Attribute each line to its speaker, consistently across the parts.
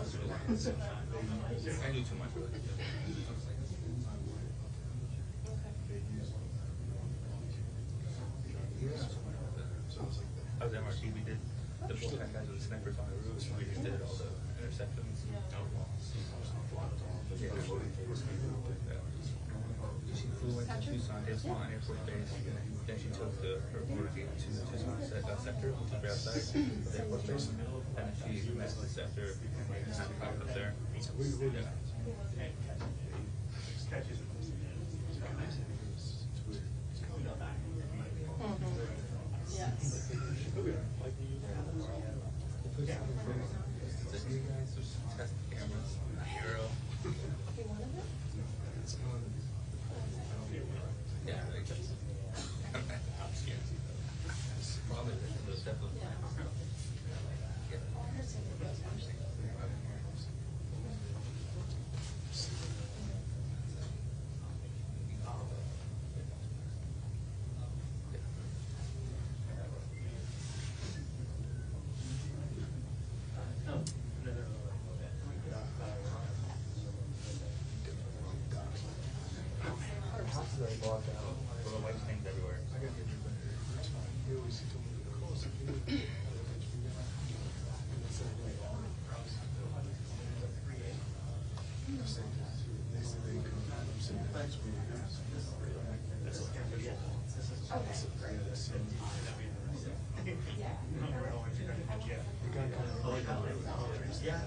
Speaker 1: I knew too much really. I was at MRT, we did the full-time guys with the snipers on the roof, we just did all the interceptions. She flew into Tucson, Tucson Air Force Base, then she took her orgy to Tucson sector, which is right outside the Air Force Base, and then she met the sector and popped up there. Yeah.
Speaker 2: Yes.
Speaker 1: You guys just test the cameras. Hero. Yeah, I guess. I'm scared. Probably there's definitely. Little white things everywhere.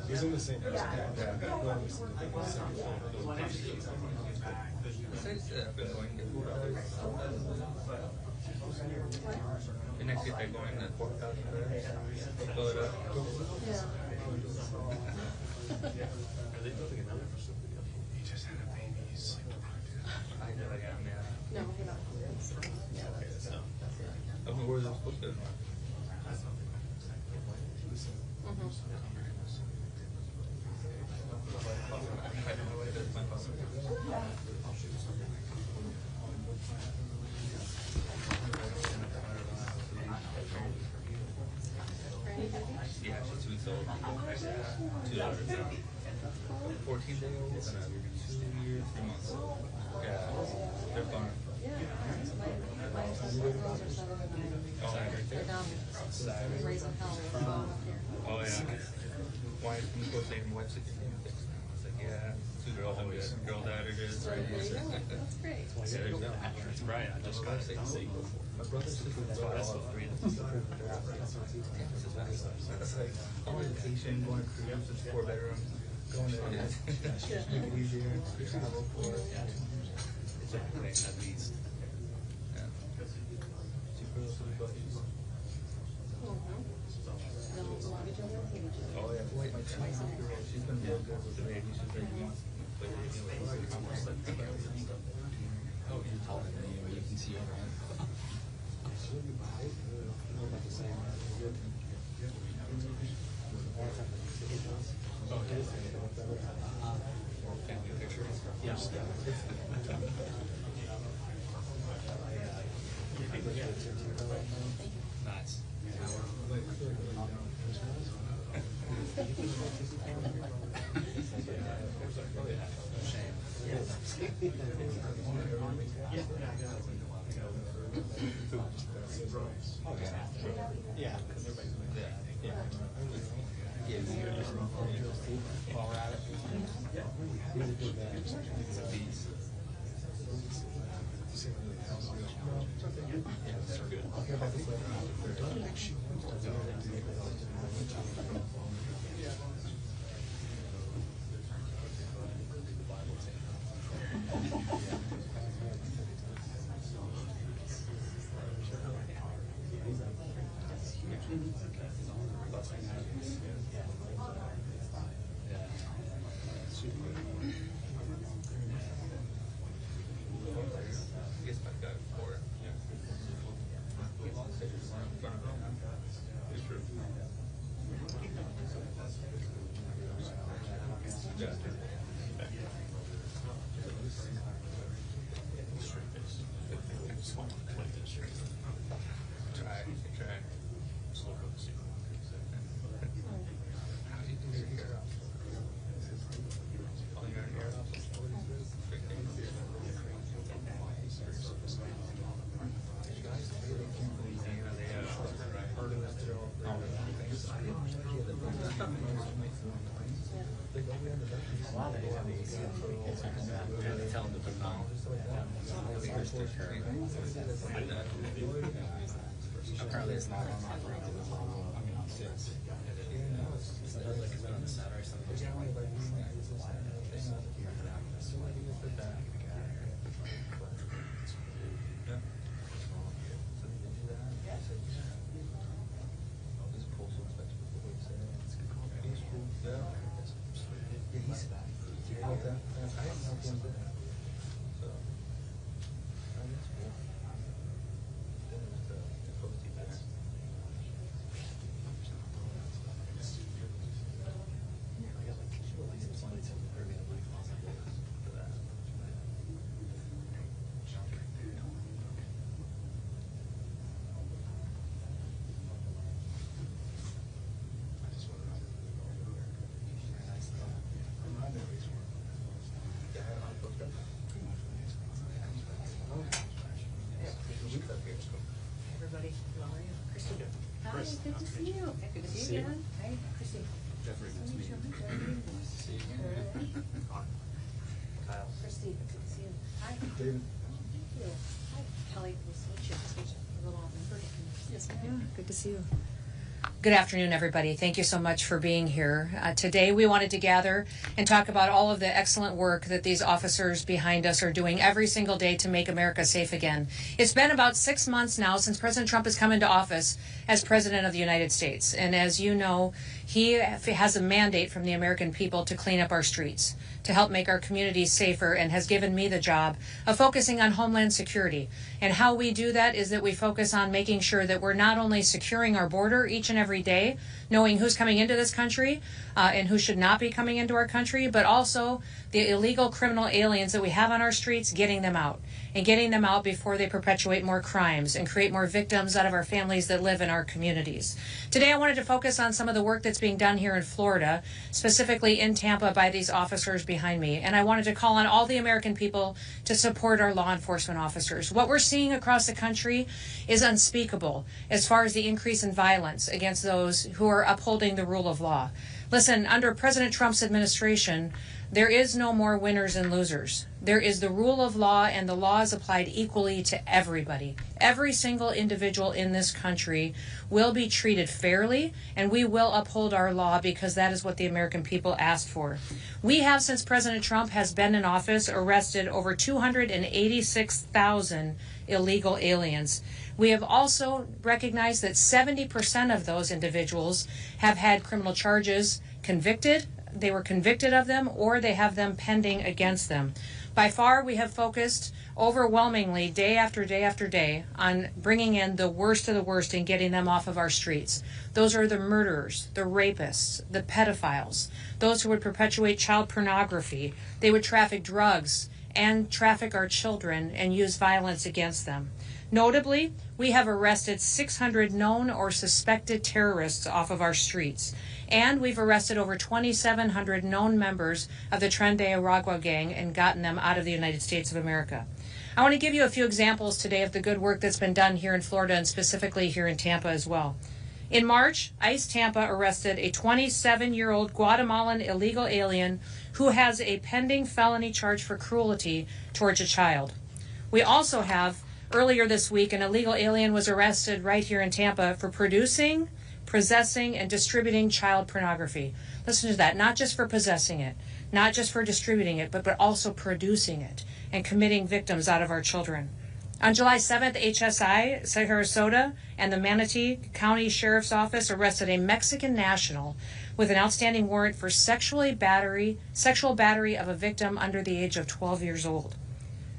Speaker 3: He's in the same house.
Speaker 1: The next year they're going to 4,000 fill it up.
Speaker 3: He just had a baby. He's sleep deprived.
Speaker 1: I know, like, yeah.
Speaker 2: No, you're not.
Speaker 1: I mean, where's it supposed to go? Yeah, she's 2 weeks old. 2 daughters. 14-day-old and a 2 years, 3 months. Yeah, they're fun.
Speaker 2: My girls are 7 and 9.
Speaker 1: Oh,
Speaker 2: They're down raising hell up here.
Speaker 1: oh yeah. Why is the people saying what's it? I was like, yeah, 2 girls, I'm good. Girl dad it is.
Speaker 2: So there you go. That's great.
Speaker 4: That's right, I just got it.
Speaker 1: My brother's sister that's all 3 of them. That's like all vacation, going to cruise, it's 4 bedroom, going to make it easier, travel for
Speaker 4: Exactly, at least.
Speaker 1: yeah. 2 girls, 3 buddies. Oh yeah, boy, my 2-year-old, she's been real good with the baby. She's like, wants to play with it.
Speaker 4: Oh, you're taller than you, but you can see over. Oh, family picture. Yeah. Nice. Yeah. While we're at it. It's a piece. Yeah, they're good. Tell them to put it on. Apparently it's not on operating. I mean, on six. Is it on the Saturday or something?
Speaker 2: Everybody, how are you? Kristi. Hi, good to see you. Good to see you again. Hi, Kristi.
Speaker 4: Jeffrey, nice to meet you. See you again.
Speaker 1: Kyle.
Speaker 2: Kristi, good to see you. Hi.
Speaker 5: David.
Speaker 2: Thank you. Hi, Kelly. Nice to meet you. Nice to meet you. A little off in person. Yes, ma'am. Good to see you. Good afternoon, everybody. Thank you so much for being here. Today, we wanted to gather and talk about all of the excellent work that these officers behind us are doing every single day to make America safe again. It's been about 6 months now since President Trump has come into office as President of the United States. And as you know, he has a mandate from the American people to clean up our streets, to help make our communities safer, and has given me the job of focusing on Homeland Security. And how we do that is that we focus on making sure that we're not only securing our border each and every day, knowing who's coming into this country and who should not be coming into our country, but also the illegal criminal aliens that we have on our streets, getting them out, and getting them out before they perpetuate more crimes and create more victims out of our families that live in our communities. Today, I wanted to focus on some of the work that's being done here in Florida, specifically in Tampa by these officers behind me. And I wanted to call on all the American people to support our law enforcement officers. What we're seeing across the country is unspeakable as far as the increase in violence against those who are upholding the rule of law. Listen, under President Trump's administration, there is no more winners and losers. There is the rule of law, and the law is applied equally to everybody. Every single individual in this country will be treated fairly, and we will uphold our law because that is what the American people asked for. We have, since President Trump has been in office, arrested over 286,000 illegal aliens. We have also recognized that 70% of those individuals have had criminal charges convicted. They were convicted of them, or they have them pending against them. By far, we have focused overwhelmingly day after day after day on bringing in the worst of the worst and getting them off of our streets. Those are the murderers, the rapists, the pedophiles, those who would perpetuate child pornography. They would traffic drugs and traffic our children and use violence against them. Notably, we have arrested 600 known or suspected terrorists off of our streets, and we've arrested over 2,700 known members of the Tren de Aragua gang and gotten them out of the United States of America. I want to give you a few examples today of the good work that's been done here in Florida and specifically here in Tampa as well. In March, ICE Tampa arrested a 27-year-old Guatemalan illegal alien who has a pending felony charge for cruelty towards a child. We also have, earlier this week, an illegal alien was arrested right here in Tampa for producing, possessing, and distributing child pornography. Listen to that, not just for possessing it, not just for distributing it, but also producing it and committing victims out of our children. On July 7th, HSI, Sarasota, and the Manatee County Sheriff's Office arrested a Mexican national with an outstanding warrant for sexual battery of a victim under the age of 12 years old.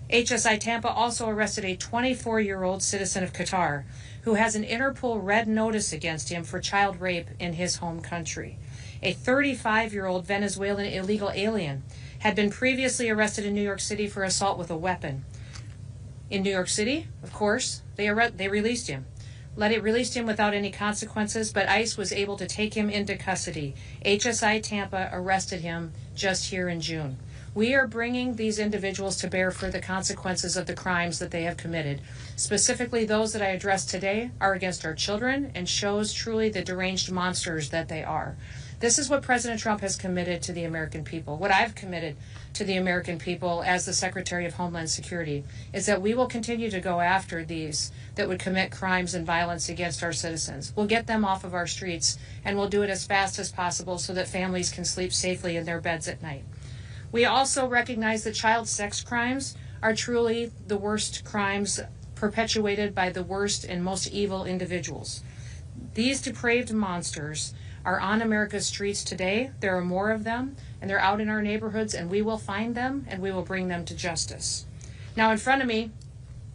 Speaker 2: HSI Tampa also arrested a 24-year-old citizen of Qatar who has an Interpol red notice against him for child rape in his home country. A 35-year-old Venezuelan illegal alien had been previously arrested in New York City for assault with a weapon. In New York City, of course, they released him. Released him without any consequences, but ICE was able to take him into custody. HSI Tampa arrested him just here in June. We are bringing these individuals to bear for the consequences of the crimes that they have committed. Specifically, those that I addressed today are against our children and shows truly the deranged monsters that they are. This is what President Trump has committed to the American people. What I've committed to the American people as the Secretary of Homeland Security is that we will continue to go after these that would commit crimes and violence against our citizens. We'll get them off of our streets, and we'll do it as fast as possible so that families can sleep safely in their beds at night. We also recognize that child sex crimes are truly the worst crimes perpetuated by the worst and most evil individuals. These depraved monsters are on America's streets today. There are more of them, and they're out in our neighborhoods, and we will find them, and we will bring them to justice. Now, in front of me,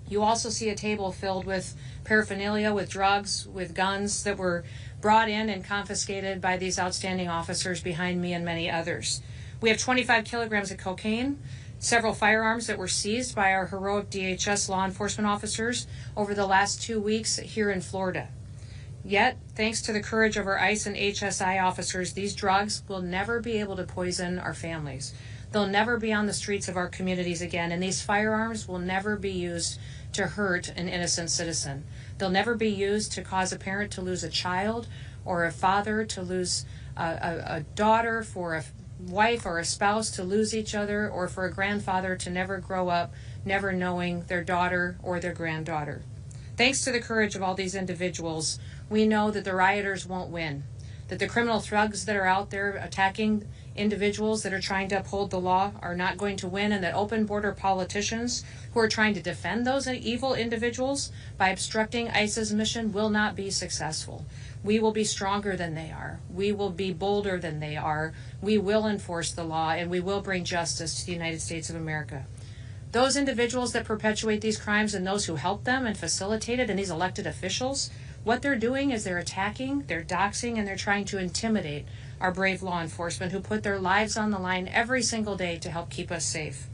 Speaker 2: you also see a table filled with paraphernalia, with drugs, with guns that were brought in and confiscated by these outstanding officers behind me and many others. We have 25 kilograms of cocaine, several firearms that were seized by our heroic DHS law enforcement officers over the last 2 weeks here in Florida. Yet, thanks to the courage of our ICE and HSI officers, these drugs will never be able to poison our families. They'll never be on the streets of our communities again, and these firearms will never be used to hurt an innocent citizen. They'll never be used to cause a parent to lose a child, or a father to lose a daughter, for a wife or a spouse to lose each other, or for a grandfather to never grow up never knowing their daughter or their granddaughter. Thanks to the courage of all these individuals, we know that the rioters won't win, that the criminal thugs that are out there attacking individuals that are trying to uphold the law are not going to win, and that open border politicians who are trying to defend those evil individuals by obstructing ICE's mission will not be successful. We will be stronger than they are. We will be bolder than they are. We will enforce the law, and we will bring justice to the United States of America. Those individuals that perpetuate these crimes and those who help them and facilitate it, and these elected officials, what they're doing is they're attacking, they're doxing, and they're trying to intimidate our brave law enforcement who put their lives on the line every single day to help keep us safe.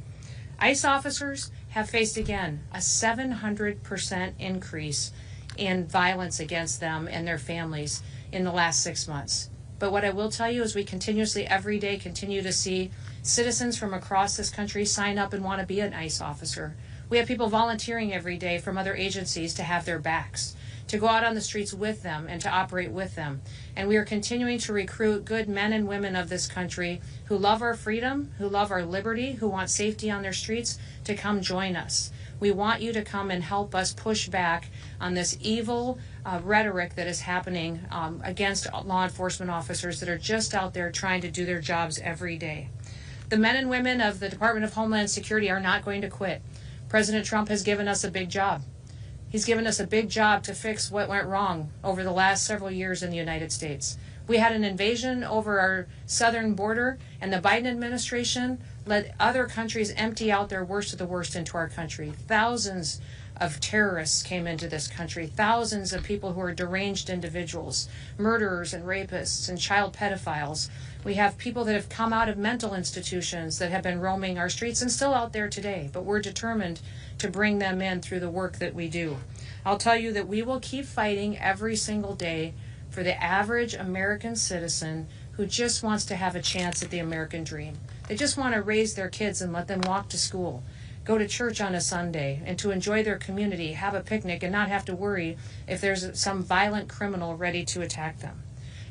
Speaker 2: ICE officers have faced again a 700% increase in violence against them and their families in the last 6 months. But what I will tell you is we continuously every day continue to see citizens from across this country sign up and want to be an ICE officer. We have people volunteering every day from other agencies to have their backs, to go out on the streets with them and to operate with them. And we are continuing to recruit good men and women of this country who love our freedom, who love our liberty, who want safety on their streets to come join us. We want you to come and help us push back on this evil rhetoric that is happening against law enforcement officers that are just out there trying to do their jobs every day. The men and women of the Department of Homeland Security are not going to quit. President Trump has given us a big job. He's given us a big job to fix what went wrong over the last several years in the United States. We had an invasion over our southern border, and the Biden administration let other countries empty out their worst of the worst into our country. Thousands of terrorists came into this country, thousands of people who are deranged individuals, murderers and rapists and child pedophiles. We have people that have come out of mental institutions that have been roaming our streets and still out there today, but we're determined to bring them in through the work that we do. I'll tell you that we will keep fighting every single day for the average American citizen who just wants to have a chance at the American dream. They just want to raise their kids and let them walk to school, go to church on a Sunday, and to enjoy their community, have a picnic, and not have to worry if there's some violent criminal ready to attack them.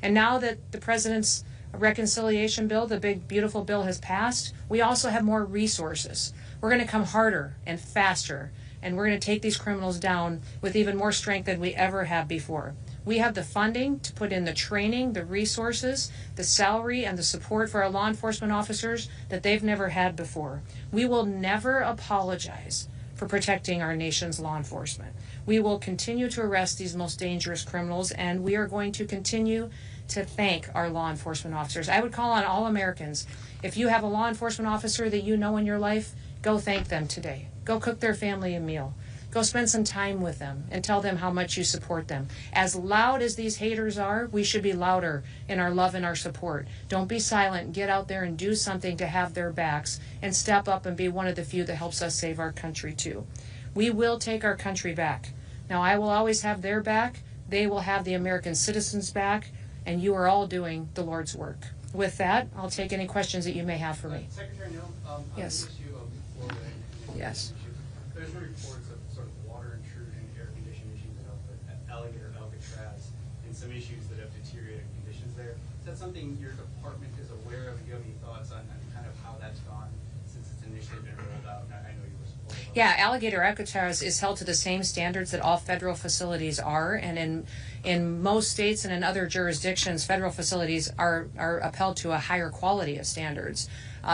Speaker 2: And now that the president's reconciliation bill, the big beautiful bill, has passed, we also have more resources. We're going to come harder and faster, and we're going to take these criminals down with even more strength than we ever have before. We have the funding to put in the training, the resources, the salary, and the support for our law enforcement officers that they've never had before. We will never apologize for protecting our nation's law enforcement. We will continue to arrest these most dangerous criminals, and we are going to continue to thank our law enforcement officers. I would call on all Americans, if you have a law enforcement officer that you know in your life, go thank them today. Go cook their family a meal. Go spend some time with them and tell them how much you support them. As loud as these haters are, we should be louder in our love and our support. Don't be silent. Get out there and do something to have their backs and step up and be one of the few that helps us save our country too. We will take our country back. Now, I will always have their back. They will have the American citizens' back, and you are all doing the Lord's work. With that, I'll take any questions that you may have for me.
Speaker 3: Secretary Noem,
Speaker 2: Yes.
Speaker 3: on the issue of Florida and
Speaker 2: Yes.
Speaker 3: issue, there's been reports of sort of water intrusion, air condition issues at Alligator Alcatraz, and some issues that have deteriorated conditions there.
Speaker 5: Is that something your department is aware of? Do you have any thoughts on kind of how that's gone since it's initially been rolled out? And I know you were supportive of it.
Speaker 2: Yeah, Alligator Alcatraz is held to the same standards that all federal facilities are, and in most states and in other jurisdictions, federal facilities are upheld to a higher quality of standards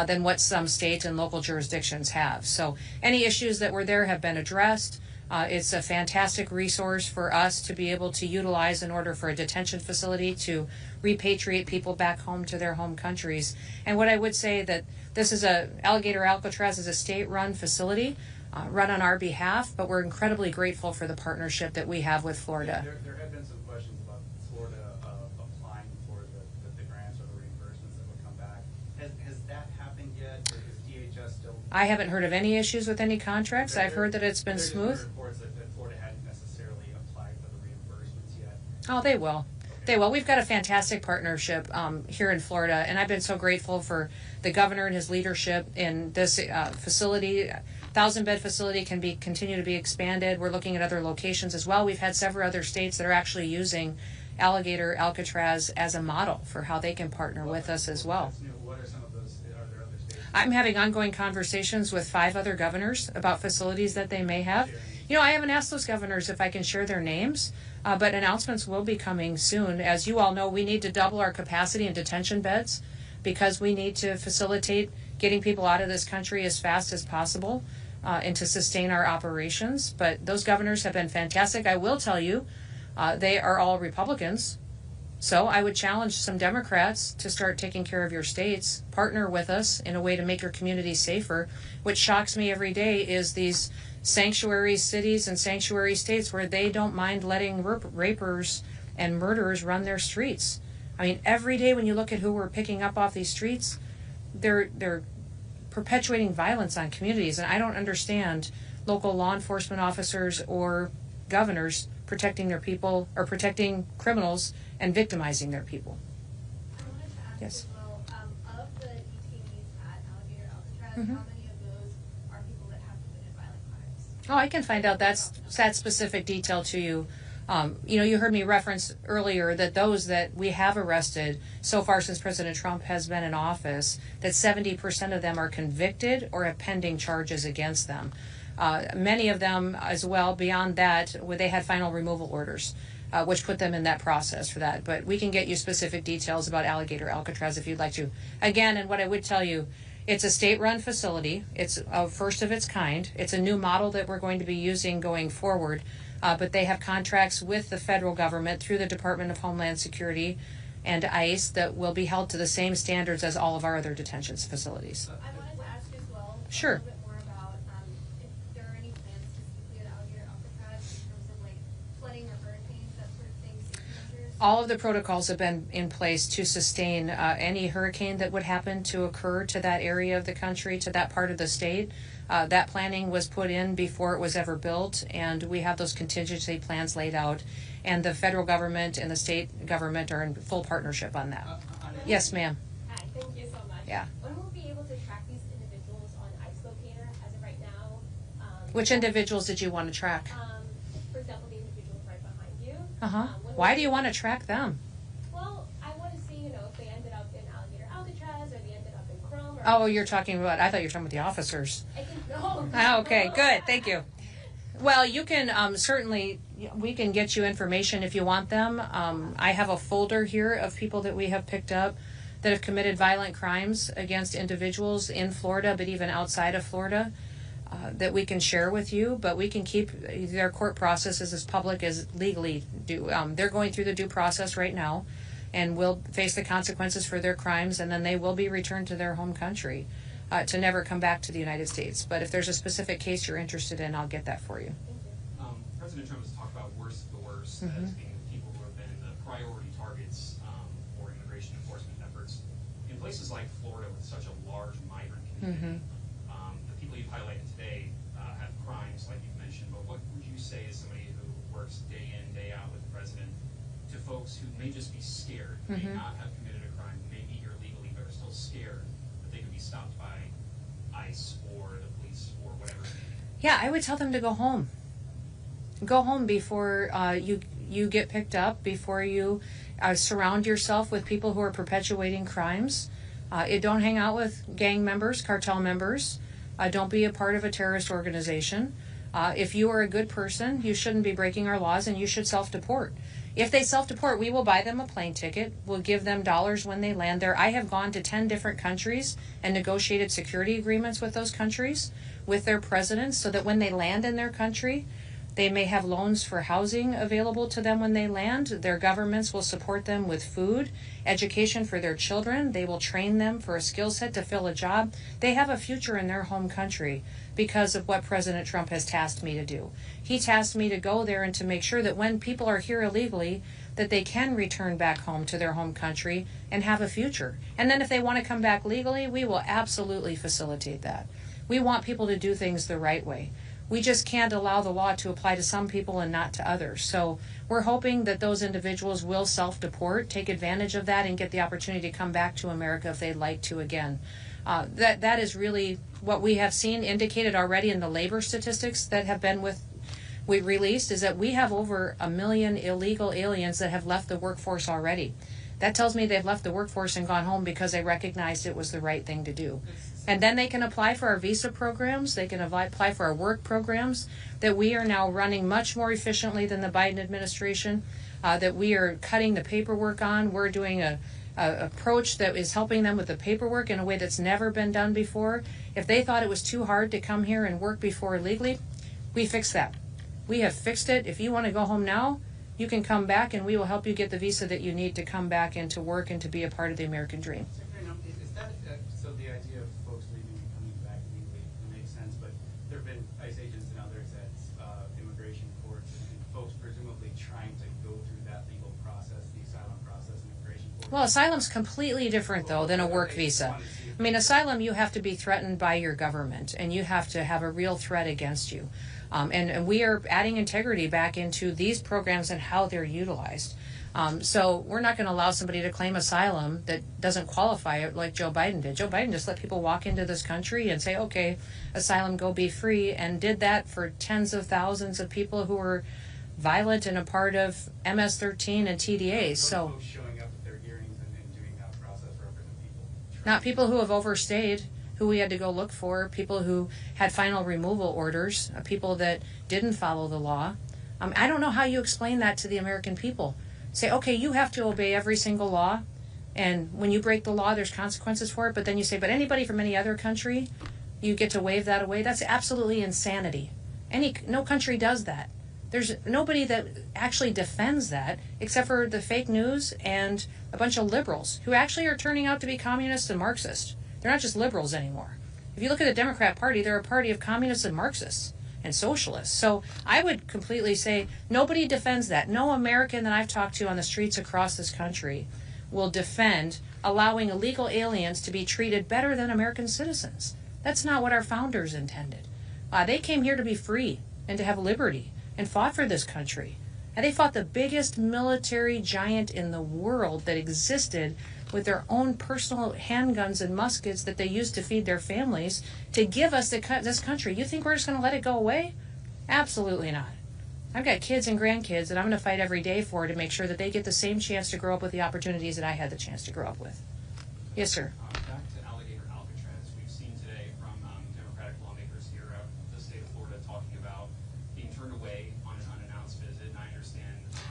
Speaker 2: than what some state and local jurisdictions have. So any issues that were there have been addressed. It's a fantastic resource for us to be able to utilize in order for a detention facility to repatriate people back home to their home countries. And what I would say that this is Alligator Alcatraz is a state-run facility run on our behalf, but we're incredibly grateful for the partnership that we have with Florida.
Speaker 5: There have been some questions about Florida applying for the grants or the reimbursements that would come back. Has that happened yet, or is DHS still?
Speaker 2: I haven't heard of any issues with any contracts. I've heard that it's been
Speaker 5: There's
Speaker 2: smooth.
Speaker 5: reports that Florida hadn't necessarily applied for the reimbursements yet.
Speaker 2: Oh, they will. They will. We've got a fantastic partnership here in Florida, and I've been so grateful for the governor and his leadership in this facility. 1,000-bed facility can continue to be expanded. We're looking at other locations as well. We've had several other states that are actually using Alligator Alcatraz as a model for how they can partner with us as well.
Speaker 5: What are some of those? Are there other states?
Speaker 2: I'm having ongoing conversations with 5 other governors about facilities that they may have. You know, I haven't asked those governors if I can share their names, but announcements will be coming soon. As you all know, we need to double our capacity in detention beds because we need to facilitate getting people out of this country as fast as possible and to sustain our operations. But those governors have been fantastic. I will tell you, they are all Republicans. So I would challenge some Democrats to start taking care of your states, partner with us in a way to make your community safer. What shocks me every day is these sanctuary cities and sanctuary states where they don't mind letting rapers and murderers run their streets. I mean, every day when you look at who we're picking up off these streets, they're perpetuating violence on communities, and I don't understand local law enforcement officers or governors protecting their people or protecting criminals and victimizing their people.
Speaker 6: I wanted to ask
Speaker 2: Yes.
Speaker 6: as well, of the detainees at Alligator Alcatraz,
Speaker 2: Mhm.
Speaker 6: how many of those are people that have committed violent crimes?
Speaker 2: Oh, I can find out that specific detail to you. You know, you heard me reference earlier that those that we have arrested so far since President Trump has been in office, that 70% of them are convicted or have pending charges against them. Many of them as well, beyond that, where they had final removal orders, which put them in that process for that. But we can get you specific details about Alligator Alcatraz if you'd like to. Again, and what I would tell you, it's a state-run facility. It's a first of its kind. It's a new model that we're going to be using going forward. But they have contracts with the federal government through the Department of Homeland Security and ICE that will be held to the same standards as all of our other detention facilities.
Speaker 6: I wanted to ask as well
Speaker 2: Sure.
Speaker 6: a little bit more about if there are any plans specifically at Alligator Alcatraz in terms of like flooding or hurricanes, that sort of thing, safety measures.
Speaker 2: All of the protocols have been in place to sustain any hurricane that would happen to occur to that area of the country, to that part of the state. That planning was put in before it was ever built, and we have those contingency plans laid out. And the federal government and the state government are in full partnership on that. Yes, ma'am.
Speaker 6: Hi, thank you so much.
Speaker 2: Yeah.
Speaker 6: When will we be able to track these individuals on ICE Locator as of right now?
Speaker 2: Which individuals did you want to track?
Speaker 6: For example, the individuals right behind you.
Speaker 2: Uh-huh.
Speaker 6: when
Speaker 2: Why
Speaker 6: will
Speaker 2: do you
Speaker 6: we-
Speaker 2: want to track them?
Speaker 6: Well, I want to see, if they ended up in Alligator Alcatraz or they ended up in Chrome. Or
Speaker 2: Oh, you're talking about, I thought you were talking about the officers.
Speaker 6: I can, no.
Speaker 2: Oh, okay, good, thank you. Well, you can certainly, we can get you information if you want them. I have a folder here of people that we have picked up that have committed violent crimes against individuals in Florida, but even outside of Florida, that we can share with you. But we can keep their court processes as public as legally do. They're going through the due process right now and will face the consequences for their crimes, and then they will be returned to their home country. To never come back to the United States. But if there's a specific case you're interested in, I'll get that for you.
Speaker 7: President Trump has talked about worst of the worst as being the people who have been the priority targets for immigration enforcement efforts. In places like Florida with such a large migrant community, the people you've highlighted today have crimes like you've mentioned, but what would you say as somebody who works day in, day out with the president to folks who may just be scared, who may not have committed a crime, who may be here legally but are still scared that they could be stopped by ICE or the police or whatever it may be?
Speaker 2: Yeah, I would tell them to go home. Go home before you get picked up, before you Surround yourself with people who are perpetuating crimes. Don't hang out with gang members, cartel members. Don't be a part of a terrorist organization. If you are a good person, you shouldn't be breaking our laws, and you should self-deport. If they self-deport, we will buy them a plane ticket. We'll give them dollars when they land there. I have gone to 10 different countries and negotiated security agreements with those countries, with their presidents, so that when they land in their country, they may have loans for housing available to them when they land. Their governments will support them with food, education for their children. They will train them for a skill set to fill a job. They have a future in their home country because of what President Trump has tasked me to do. He tasked me to go there and to make sure that when people are here illegally, that they can return back home to their home country and have a future. And then if they want to come back legally, we will absolutely facilitate that. We want people to do things the right way. We just can't allow the law to apply to some people and not to others. So we're hoping that those individuals will self-deport, take advantage of that, and get the opportunity to come back to America if they'd like to again. That is really what we have seen indicated already in the labor statistics that have been we released, is that we have over 1 million illegal aliens that have left the workforce already. That tells me they've left the workforce and gone home because they recognized it was the right thing to do. And then they can apply for our visa programs, they can apply for our work programs that we are now running much more efficiently than the Biden administration, that we are cutting the paperwork on. We're doing a approach that is helping them with the paperwork in a way that's never been done before. If they thought it was too hard to come here and work before illegally, we fixed that. We have fixed it. If you want to go home now, you can come back and we will help you get the visa that you need to come back and to work and to be a part of the American dream.
Speaker 5: Secretary Noem, is that, so the idea of folks leaving and coming back legally makes sense, but there have been ICE agents and others at immigration courts and folks presumably trying to go through that legal process, the asylum process, immigration court.
Speaker 2: Well, asylum's completely different, though, than a work visa. I mean, asylum, you have to be threatened by your government, and you have to have a real threat against you. And we are adding integrity back into these programs and how they're utilized. So we're not going to allow somebody to claim asylum that doesn't qualify it like Joe Biden did. Joe Biden just let people walk into this country and say, okay, asylum, go be free, and did that for tens of thousands of people who were violent and a part of MS-13 and TDAs. So
Speaker 5: Folks showing up at their hearings and doing that process represent people.
Speaker 2: not people who have overstayed, who we had to go look for, people who had final removal orders, people that didn't follow the law. I don't know how you explain that to the American people. Say, okay, you have to obey every single law, and when you break the law, there's consequences for it, but then you say, but anybody from any other country, you get to waive that away. That's absolutely insanity. No country does that. There's nobody that actually defends that except for the fake news and a bunch of liberals who actually are turning out to be communists and Marxists. They're not just liberals anymore. If you look at the Democrat Party, they're a party of communists and Marxists and socialists. So I would completely say nobody defends that. No American that I've talked to on the streets across this country will defend allowing illegal aliens to be treated better than American citizens. That's not what our founders intended. They came here to be free and to have liberty and fought for this country. And they fought the biggest military giant in the world that existed with their own personal handguns and muskets that they used to feed their families to give us this country. You think we're just going to let it go away? Absolutely not. I've got kids and grandkids that I'm going to fight every day for to make sure that they get the same chance to grow up with the opportunities that I had the chance to grow up with. Yes, sir.
Speaker 7: Back to Alligator Alcatraz, we've seen today from Democratic lawmakers here out of the state of Florida talking about being turned away on an unannounced visit, and I understand...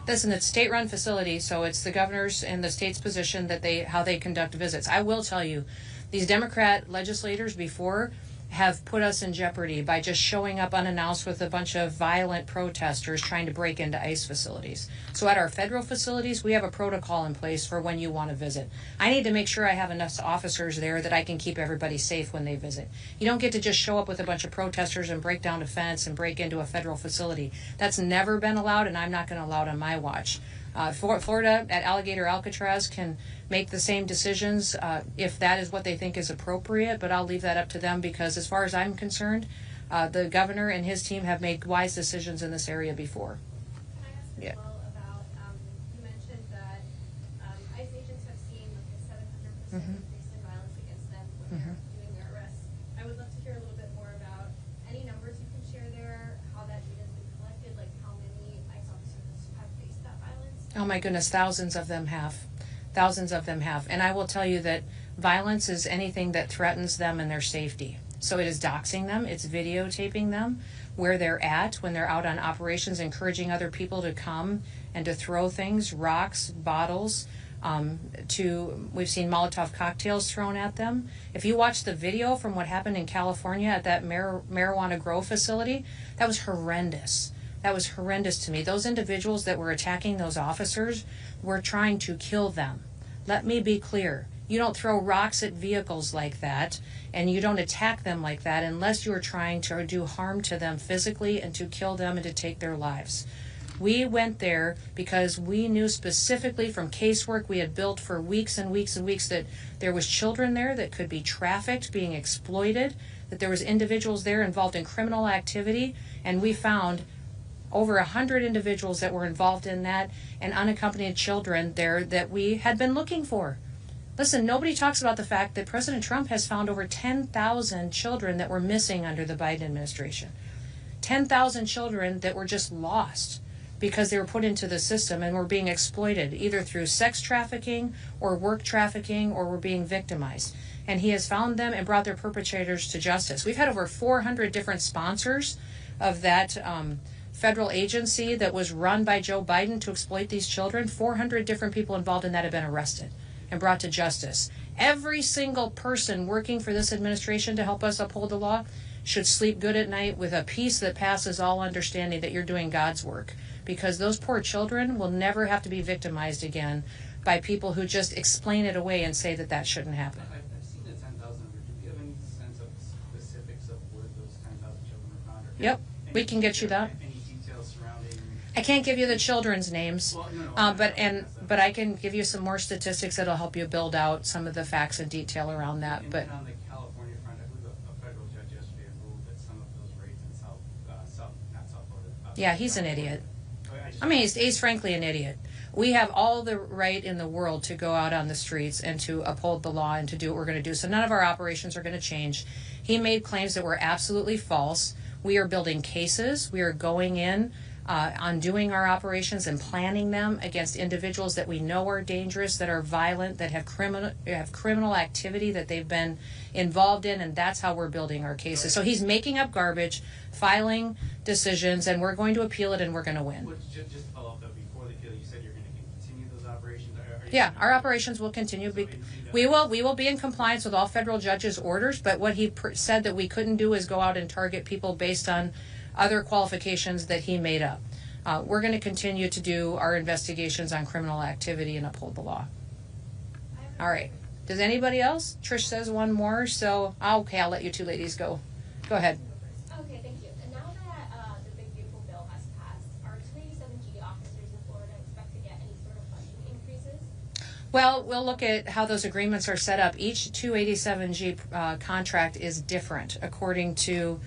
Speaker 2: Listen, it's state-run facility, so it's the governor's and the state's position that how they conduct visits. I will tell you, these Democrat legislators before have put us in jeopardy by just showing up unannounced with a bunch of violent protesters trying to break into ICE facilities. So at our federal facilities, we have a protocol in place for when you want to visit. I need to make sure I have enough officers there that I can keep everybody safe when they visit. You don't get to just show up with a bunch of protesters and break down a fence and break into a federal facility. That's never been allowed, and I'm not going to allow it on my watch. Florida at Alligator Alcatraz can make the same decisions if that is what they think is appropriate, but I'll leave that up to them because as far as I'm concerned, the governor and his team have made wise decisions in this area before.
Speaker 6: Can I ask as well about, you mentioned that ICE agents have seen like a 700% increase in violence against them when they're doing their arrests. I would love to hear a little bit more about any numbers you can share there, how that data has been collected, like how many ICE officers have faced that violence.
Speaker 2: Oh Oh my goodness, thousands of them have. Thousands of them have. And I will tell you that violence is anything that threatens them and their safety. So it is doxing them, it's videotaping them, where they're at when they're out on operations, encouraging other people to come and to throw things, rocks, bottles. We've seen Molotov cocktails thrown at them. If you watch the video from what happened in California at that marijuana grow facility, that was horrendous. That was horrendous to me. Those individuals that were attacking those officers were trying to kill them. Let me be clear. You don't throw rocks at vehicles like that, and you don't attack them like that unless you are trying to do harm to them physically and to kill them and to take their lives. We went there because we knew specifically from casework we had built for weeks and weeks and weeks that there was children there that could be trafficked, being exploited, that there was individuals there involved in criminal activity, and we found over 100 individuals that were involved in that and unaccompanied children there that we had been looking for. Listen, nobody talks about the fact that President Trump has found over 10,000 children that were missing under the Biden administration. 10,000 children that were just lost because they were put into the system and were being exploited either through sex trafficking or work trafficking or were being victimized. And he has found them and brought their perpetrators to justice. We've had over 400 different sponsors of that federal agency that was run by Joe Biden to exploit these children. 400 different people involved in that have been arrested and brought to justice. Every single person working for this administration to help us uphold the law should sleep good at night with a peace that passes all understanding that you're doing God's work, because those poor children will never have to be victimized again by people who just explain it away and say that that shouldn't happen.
Speaker 5: I've seen the 10,000 number. Do you have any sense of specifics of where those 10,000 children were found?
Speaker 2: Yep, we can get you that.
Speaker 5: Any details surrounding?
Speaker 2: I can't give you the children's names,
Speaker 5: Well, no,
Speaker 2: but I can give you some more statistics that'll help you build out some of the facts and detail around that.
Speaker 5: And
Speaker 2: But
Speaker 5: then on the California front, I believe a federal judge yesterday ruled that some of those raids in not South Florida.
Speaker 2: yeah, he's an idiot.
Speaker 5: Okay,
Speaker 2: I mean, he's frankly an idiot. We have all the right in the world to go out on the streets and to uphold the law and to do what we're going to do. So none of our operations are going to change. He made claims that were absolutely false. We are building cases. We are going in on doing our operations and planning them against individuals that we know are dangerous, that are violent, that have criminal activity that they've been involved in, and that's how we're building our cases. So he's making up garbage, filing decisions, and we're going to appeal it and we're going to win.
Speaker 5: Just to follow up though, before the appeal, you said you're going to continue those operations.
Speaker 2: Yeah, our operations will continue. We will be in compliance with all federal judges' orders, but what he said that we couldn't do is go out and target people based on other qualifications that he made up. We're going to continue to do our investigations on criminal activity and uphold the law. All right. Does anybody else? Trish says one more, so okay, I'll let you two ladies go. Go ahead.
Speaker 6: Okay, thank you. And now that the Big Beautiful Bill has passed, are 287G officers in Florida expect to get any sort of funding increases?
Speaker 2: Well, we'll look at how those agreements are set up. Each 287G contract is different according to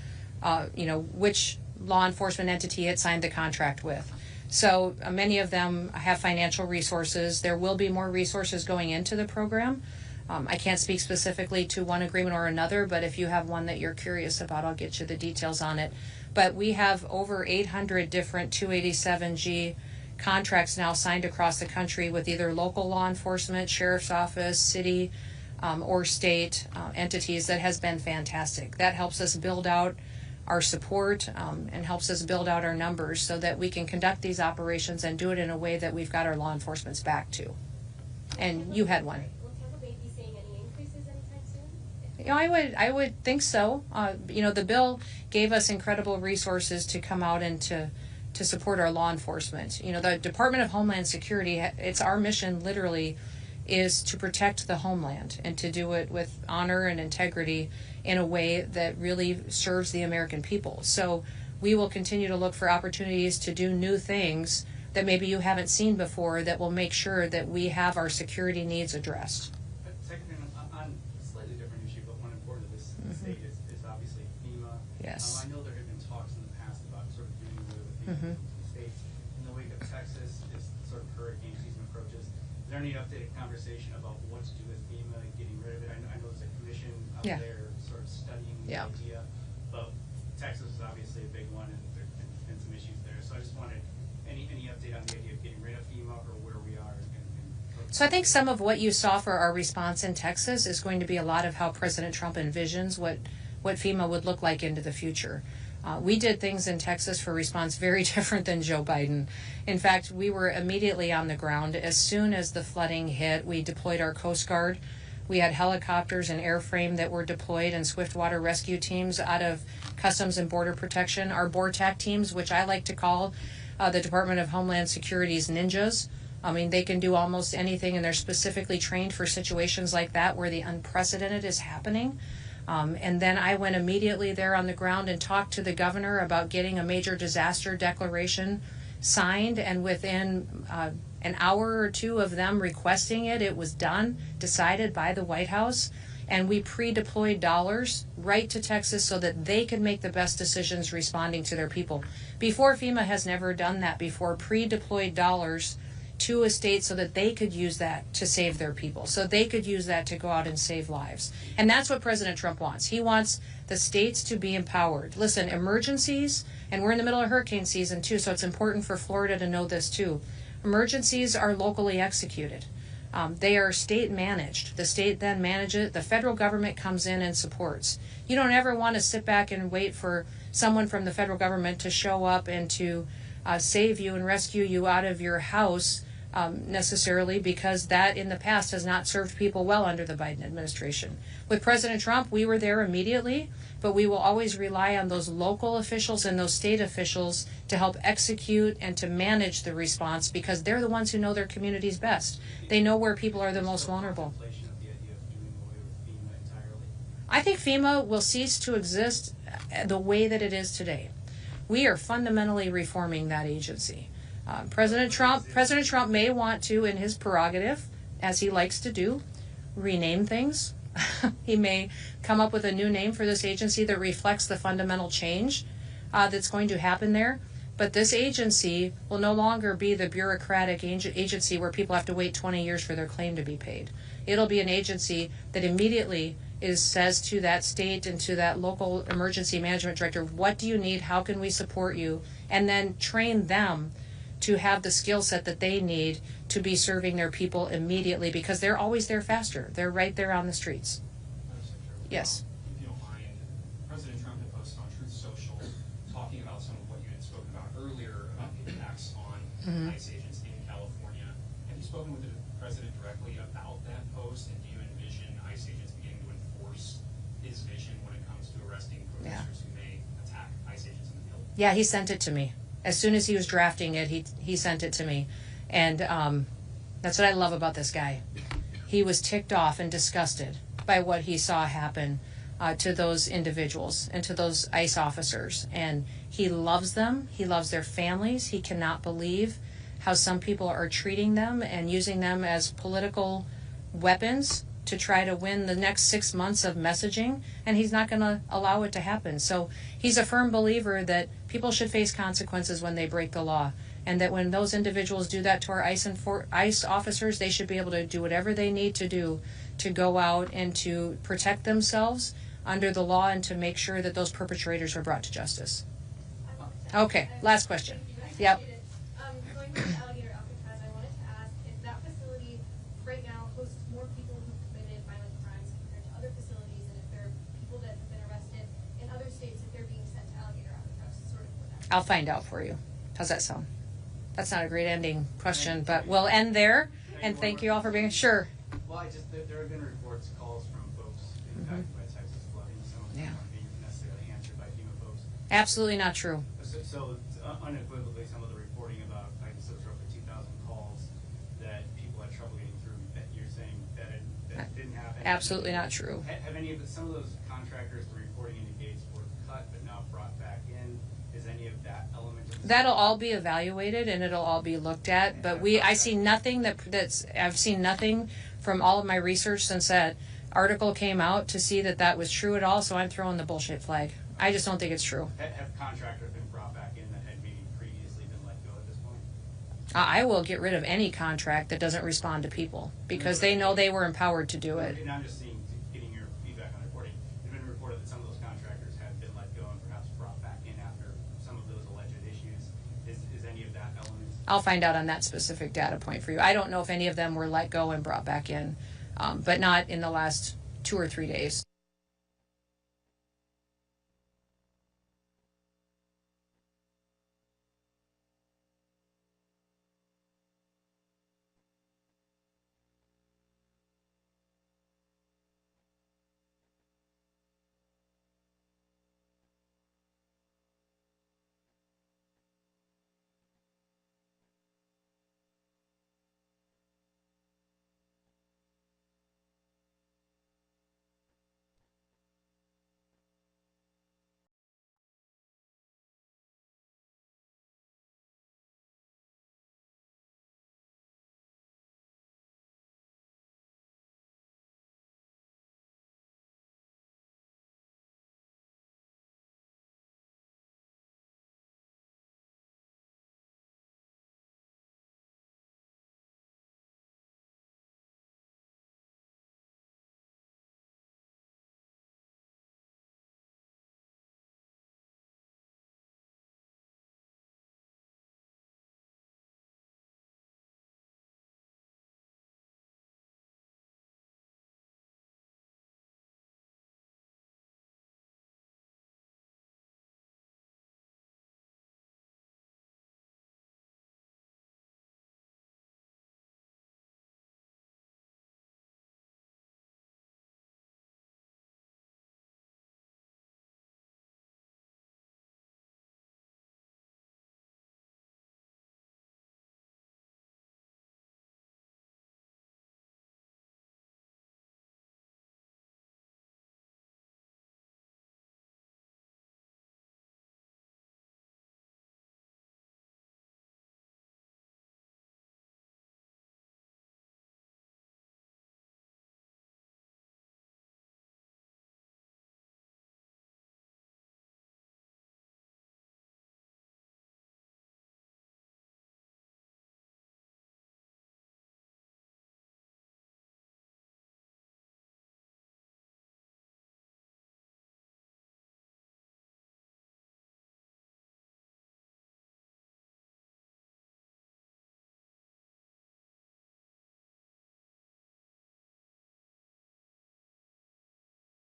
Speaker 2: which law enforcement entity it signed the contract with. So many of them have financial resources. There will be more resources going into the program. I can't speak specifically to one agreement or another, but if you have one that you're curious about, I'll get you the details on it. But we have over 800 different 287G contracts now signed across the country with either local law enforcement, sheriff's office, city, or state entities. That has been fantastic. That helps us build out our support and helps us build out our numbers so that we can conduct these operations and do it in a way that we've got our law enforcement's back to. And you had one.
Speaker 6: Will Tampa Bay be seeing any increases anytime soon?
Speaker 2: I would think so. The bill gave us incredible resources to come out and to support our law enforcement. The Department of Homeland Security, it's our mission literally is to protect the homeland and to do it with honor and integrity in a way that really serves the American people. So we will continue to look for opportunities to do new things that maybe you haven't seen before that will make sure that we have our security needs addressed.
Speaker 5: Second thing, on a slightly different issue, but one important to this state is obviously FEMA.
Speaker 2: Yes.
Speaker 5: I know there have been talks in the past about sort of doing away with FEMA in the states. In the wake of Texas, as sort of hurricane season approaches, is there any updated conversation about what to do with FEMA and getting rid of it? I know there's a commission up there sort of studying the idea, but Texas is obviously a big one, and there's been some issues there. So I just wanted any update on the idea of getting rid of FEMA or where
Speaker 2: So I think some of what you saw for our response in Texas is going to be a lot of how President Trump envisions what FEMA would look like into the future. We did things in Texas for response very different than Joe Biden. In fact, we were immediately on the ground. As soon as the flooding hit, we deployed our Coast Guard. We had helicopters and airframe that were deployed and swiftwater rescue teams out of Customs and Border Protection. Our BORTAC teams, which I like to call the Department of Homeland Security's ninjas. I mean, they can do almost anything, and they're specifically trained for situations like that where the unprecedented is happening. And then I went immediately there on the ground and talked to the governor about getting a major disaster declaration signed, and within an hour or two of them requesting it, it was done, decided by the White House, and we pre-deployed dollars right to Texas so that they could make the best decisions responding to their people. Before, FEMA has never done that before, pre-deployed dollars to a state so that they could use that to save their people, so they could use that to go out and save lives. And that's what President Trump wants. He wants the states to be empowered. Listen, emergencies, and we're in the middle of hurricane season too, so it's important for Florida to know this too. Emergencies are locally executed. They are state managed. The state then manages it. The federal government comes in and supports. You don't ever want to sit back and wait for someone from the federal government to show up and to save you and rescue you out of your house necessarily, because that in the past has not served people well under the Biden administration. With President Trump, we were there immediately, but we will always rely on those local officials and those state officials to help execute and to manage the response, because they're the ones who know their communities best. They know where people are the most vulnerable. I think FEMA will cease to exist the way that it is today. We are fundamentally reforming that agency. President Trump may want to, in his prerogative, as he likes to do, rename things. He may come up with a new name for this agency that reflects the fundamental change that's going to happen there. But this agency will no longer be the bureaucratic agency where people have to wait 20 years for their claim to be paid. It'll be an agency that immediately says to that state and to that local emergency management director, what do you need, how can we support you, and then train them to have the skill set that they need to be serving their people immediately, because they're always there faster. They're right there on the streets. Yes.
Speaker 7: If you don't mind, President Trump had posted on Truth Social talking about some of what you had spoken about earlier about the impacts on ICE agents in California. Have you spoken with the president directly about that post, and do you envision ICE agents beginning to enforce his vision when it comes to arresting protesters who may attack ICE agents in the field?
Speaker 2: Yeah, he sent it to me. As soon as he was drafting it, he sent it to me. And that's what I love about this guy. He was ticked off and disgusted by what he saw happen to those individuals and to those ICE officers. And he loves them. He loves their families. He cannot believe how some people are treating them and using them as political weapons to try to win the next 6 months of messaging, and he's not going to allow it to happen. So he's a firm believer that people should face consequences when they break the law, and that when those individuals do that to our ICE officers, they should be able to do whatever they need to do to go out and to protect themselves under the law and to make sure that those perpetrators are brought to justice. Okay, last question. Yep.
Speaker 6: Going back to Alligator Alcatraz, I wanted to ask if that facility right now hosts more people who've committed violent crimes compared to other facilities, and if there are people that have been arrested in other states, if they're being sent to Alligator Alcatraz, sort of what that.
Speaker 2: I'll find out for you. How's that sound? That's not a great ending question, but we'll end there. And thank you all for being sure.
Speaker 5: Well, there have been reports, calls from folks impacted by Texas flooding. Some of them aren't being necessarily answered by FEMA folks.
Speaker 2: Absolutely not true.
Speaker 5: So unequivocally, some of the reporting about, I guess it was roughly 2,000 calls that people had trouble getting through, that you're saying that didn't happen.
Speaker 2: Absolutely not true.
Speaker 5: Have any of some of those contractors, the reporting indicates, were cut but now brought back in? Is any of that element of the
Speaker 2: That'll all be evaluated and it'll all be looked at. But I see nothing I've seen nothing from all of my research since that article came out to see that was true at all. So I'm throwing the bullshit flag. I just don't think it's true.
Speaker 5: Have contractors been brought back in that had maybe previously been let go at this point?
Speaker 2: I will get rid of any contract that doesn't respond to people because they know they were empowered to do it.
Speaker 5: And I'm just getting your feedback on the reporting. It's been reported that some of those contractors have been let go and perhaps brought back in after some of those alleged issues. Is any of that element
Speaker 2: I'll find out on that specific data point for you. I don't know if any of them were let go and brought back in, but not in the last 2 or 3 days.